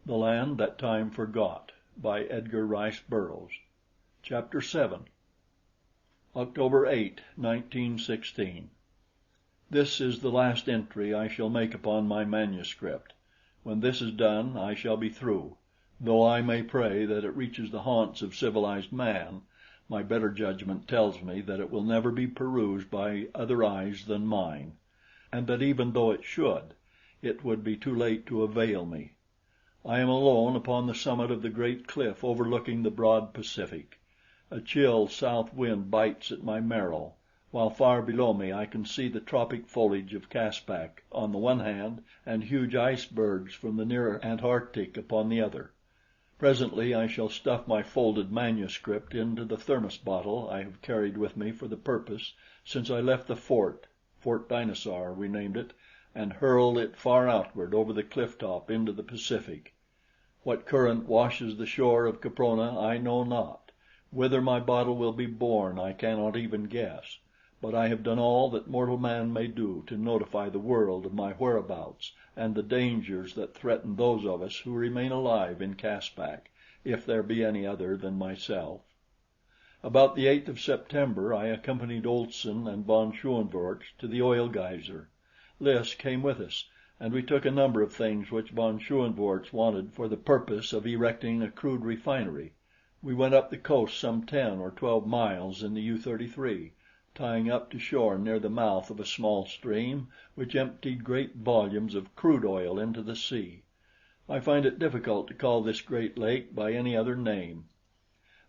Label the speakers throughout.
Speaker 1: THE LAND THAT TIME FORGOT by Edgar Rice Burroughs. Chapter 7. October 8, 1916. This is the last entry I shall make upon my manuscript. When this is done, I shall be through. Though I may pray that it reaches the haunts of civilized man, my better judgment tells me that it will never be perused by other eyes than mine, and that even though it should, it would be too late to avail me. I am alone upon the summit of the great cliff overlooking the broad Pacific. A chill south wind bites at my marrow, while far below me I can see the tropic foliage of Caspak on the one hand and huge icebergs from the near Antarctic upon the other. Presently I shall stuff my folded manuscript into the thermos bottle I have carried with me for the purpose since I left the fort, Fort Dinosaur we named it, and hurled it far outward over the cliff top into the Pacific. What current washes the shore of Caprona I know not. Whither my bottle will be borne I cannot even guess, but I have done all that mortal man may do to notify the world of my whereabouts and the dangers that threaten those of us who remain alive in Caspak, if there be any other than myself. About the 8th of September I accompanied Olson and von Schoenvorts to the oil geyser. Lys came with us, and we took a number of things which von Schoenvorts wanted for the purpose of erecting a crude refinery. We went up the coast some 10 or 12 miles in the U-33, tying up to shore near the mouth of a small stream which emptied great volumes of crude oil into the sea. I find it difficult to call this great lake by any other name.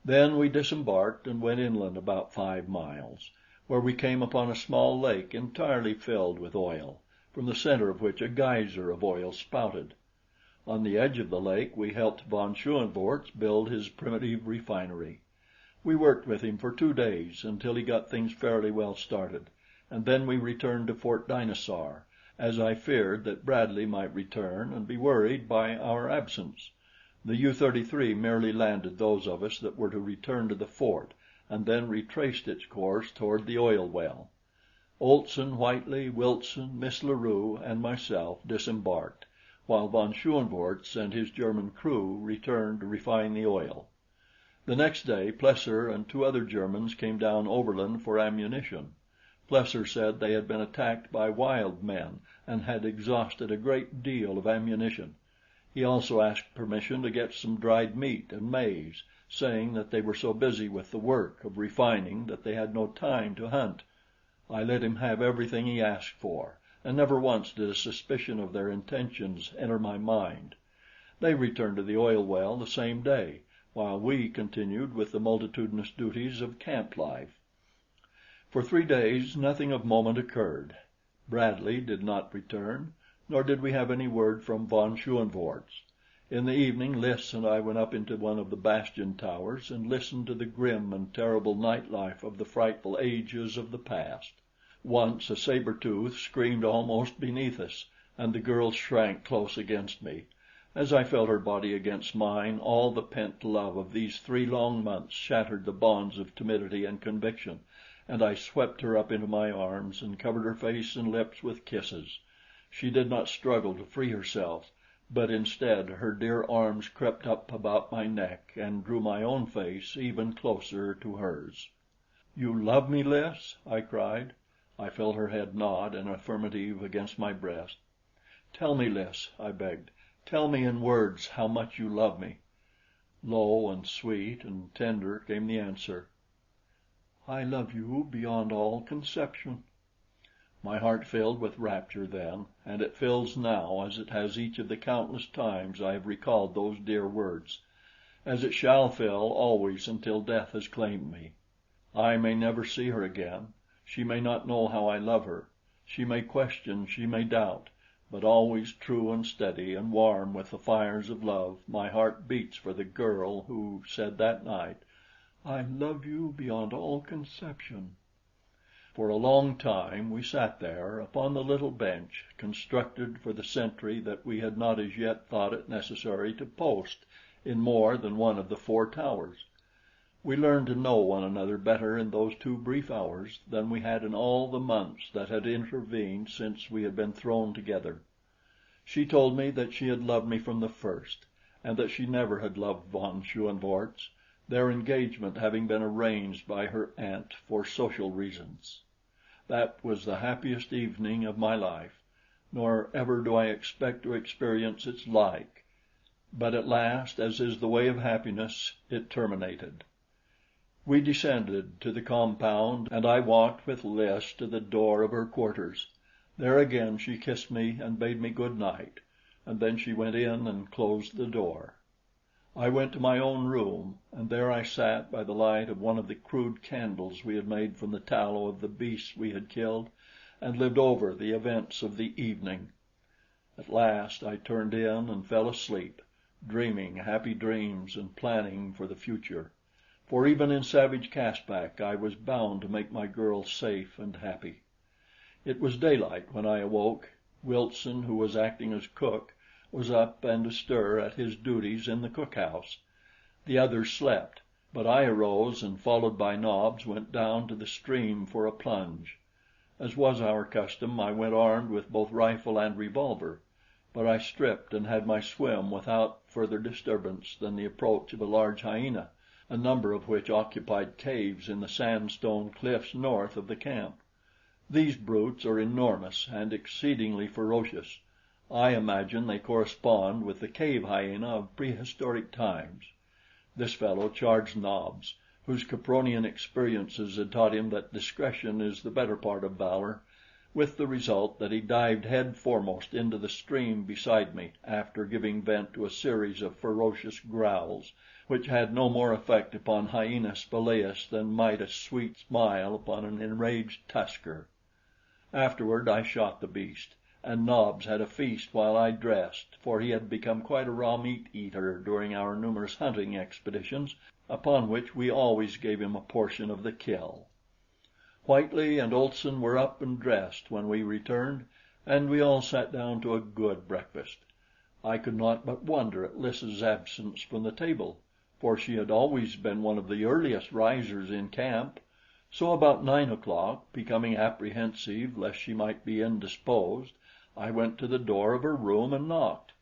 Speaker 1: Then we disembarked and went inland about 5 miles, where we came upon a small lake entirely filled with oil, from the center of which a geyser of oil spouted. On the edge of the lake we helped von Schoenvorts build his primitive refinery. We worked with him for 2 days until he got things fairly well started, and then we returned to Fort Dinosaur, as I feared that Bradley might return and be worried by our absence. The U-33 merely landed those of us that were to return to the fort, and then retraced its course toward the oil well. Olson, Whitely, Wilson, Miss La Rue, and myself disembarked, while von Schoenvorts and his German crew returned to refine the oil. The next day Plesser and 2 other Germans came down overland for ammunition. Plesser said they had been attacked by wild men and had exhausted a great deal of ammunition. He also asked permission to get some dried meat and maize, saying that they were so busy with the work of refining that they had no time to hunt. I let him have everything he asked for, and never once did a suspicion of their intentions enter my mind. They returned to the oil well the same day, while we continued with the multitudinous duties of camp life. For 3 days nothing of moment occurred. Bradley did not return, nor did we have any word from von Schoenvorts. In the evening Lys and I went up into one of the bastion towers and listened to the grim and terrible night life of the frightful ages of the past. Once a saber tooth screamed almost beneath us, and the girl shrank close against me. As I felt her body against mine, all the pent love of these 3 long months shattered the bonds of timidity and conviction, and I swept her up into my arms and covered her face and lips with kisses. She did not struggle to free herself, but instead her dear arms crept up about my neck and drew my own face even closer to hers. "You love me, Lys?" I cried. I felt her head nod an affirmative against my breast. "Tell me, Lys," I begged. "Tell me in words how much you love me." Low and sweet and tender came the answer: "I love you beyond all conception." My heart filled with rapture then, and it fills now as it has each of the countless times I have recalled those dear words, as it shall fill always until death has claimed me. I may never see her again. She may not know how I love her. She may question, she may doubt, but always true and steady and warm with the fires of love, my heart beats for the girl who said that night, "I love you beyond all conception." For a long time we sat there upon the little bench constructed for the sentry that we had not as yet thought it necessary to post in more than one of the 4 towers. We learned to know one another better in those 2 brief hours than we had in all the months that had intervened since we had been thrown together. She told me that she had loved me from the first, and that she never had loved von Schoenvorts, their engagement having been arranged by her aunt for social reasons. That was the happiest evening of my life, nor ever do I expect to experience its like. But at last, as is the way of happiness, it terminated. We descended to the compound, and I walked with Lys to the door of her quarters. There again she kissed me and bade me good night, and then she went in and closed the door. I went to my own room, and there I sat by the light of one of the crude candles we had made from the tallow of the beasts we had killed, and lived over the events of the evening. At last I turned in and fell asleep, dreaming happy dreams and planning for the future, for even in savage Caspak I was bound to make my girl safe and happy. It was daylight when I awoke. Wilson, who was acting as cook, was up and astir at his duties in the cookhouse. The others slept, but I arose and, followed by Nobs, went down to the stream for a plunge. As was our custom, I went armed with both rifle and revolver, but I stripped and had my swim without further disturbance than the approach of a large hyena, a number of which occupied caves in the sandstone cliffs north of the camp. These brutes are enormous and exceedingly ferocious. I imagine they correspond with the cave hyena of prehistoric times. This fellow charged Nobs, whose Capronian experiences had taught him that discretion is the better part of valor, with the result that he dived head foremost into the stream beside me after giving vent to a series of ferocious growls which had no more effect upon Hyena spelaeus than might a sweet smile upon an enraged tusker. Afterward I shot the beast, and Nobs had a feast while I dressed, for he had become quite a raw meat eater during our numerous hunting expeditions, upon which we always gave him a portion of the kill. Whitely and Olson were up and dressed when we returned, and we all sat down to a good breakfast. I could not but wonder at Lys's absence from the table, for she had always been one of the earliest risers in camp. So about 9 o'clock, becoming apprehensive lest she might be indisposed, I went to the door of her room and knocked.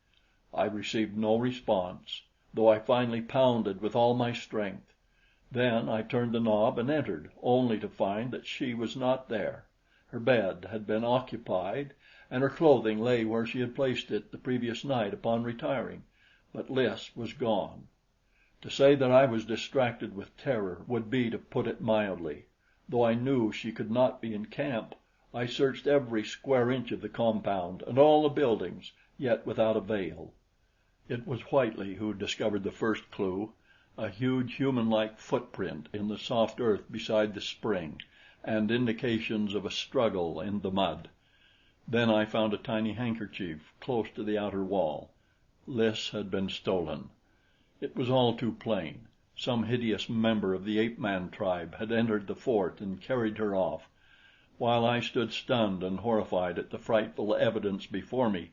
Speaker 1: I received no response, though I finally pounded with all my strength. Then I turned the knob and entered, only to find that she was not there. Her bed had been occupied, and her clothing lay where she had placed it the previous night upon retiring, but Lys was gone. To say that I was distracted with terror would be to put it mildly. Though I knew she could not be in camp, I searched every square inch of the compound and all the buildings, yet without avail. It was Whitely who discovered the first clue, a huge human-like footprint in the soft earth beside the spring, and indications of a struggle in the mud. Then I found a tiny handkerchief close to the outer wall. Lys had been stolen. It was all too plain. Some hideous member of the ape-man tribe had entered the fort and carried her off. While I stood stunned and horrified at the frightful evidence before me,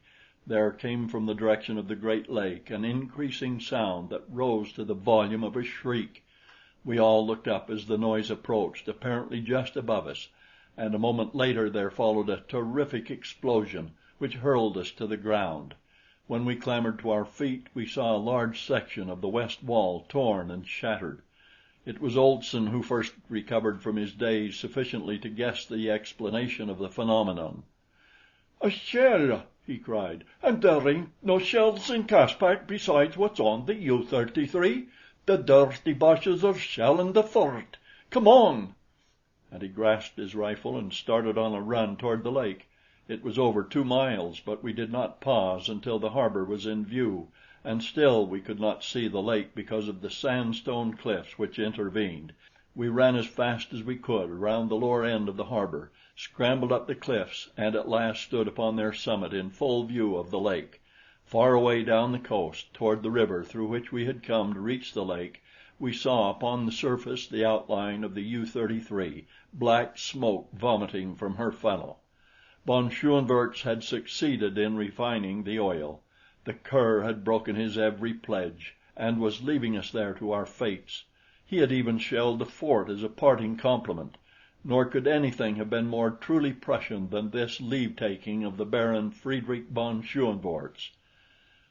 Speaker 1: there came from the direction of the great lake an increasing sound that rose to the volume of a shriek. We all looked up as the noise approached, apparently just above us, and a moment later there followed a terrific explosion which hurled us to the ground. When we clambered to our feet, we saw a large section of the west wall torn and shattered. It was Olson who first recovered from his daze sufficiently to guess the explanation of the phenomenon. "A shell!" he cried. "And there ain't no shells in Caspak besides what's on the U-33. The dirty boches are shelling the fort. Come on!" And he grasped his rifle and started on a run toward the lake. It was over 2 miles, but we did not pause until the harbor was in view, and still we could not see the lake because of the sandstone cliffs which intervened. We ran as fast as we could around the lower end of the harbor, scrambled up the cliffs, and at last stood upon their summit in full view of the lake. Far away down the coast toward the river through which we had come to reach the lake, we saw upon the surface the outline of the U-33, black smoke vomiting from her funnel. Von Schoenvorts had succeeded in refining the oil. The cur had broken his every pledge, and was leaving us there to our fates. He had even shelled the fort as a parting compliment, nor could anything have been more truly Prussian than this leave-taking of the Baron Friedrich von Schoenvorts.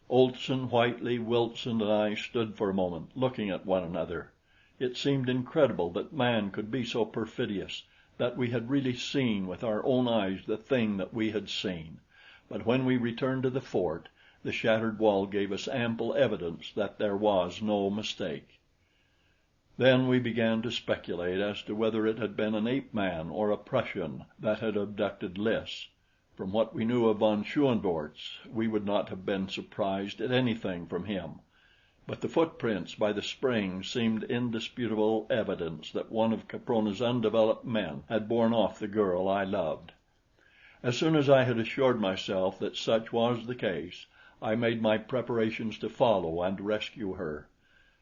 Speaker 1: Olson, Whitely, Wilson, and I stood for a moment looking at one another. It seemed incredible that man could be so perfidious, that we had really seen with our own eyes the thing that we had seen; but when we returned to the fort, the shattered wall gave us ample evidence that there was no mistake. Then we began to speculate as to whether it had been an ape man or a Prussian that had abducted Lys. From what we knew of von Schoenvorts, we would not have been surprised at anything from him; but the footprints by the spring seemed indisputable evidence that one of Caprona's undeveloped men had borne off the girl I loved. As soon as I had assured myself that such was the case, I made my preparations to follow and rescue her.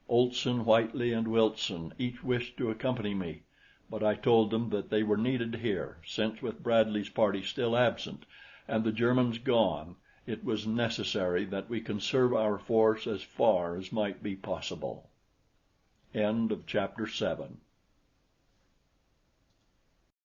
Speaker 1: Olson, Whitely, and Wilson each wished to accompany me, but I told them that they were needed here, since with Bradley's party still absent and the Germans gone, it was necessary that we conserve our force as far as might be possible. Chapter 8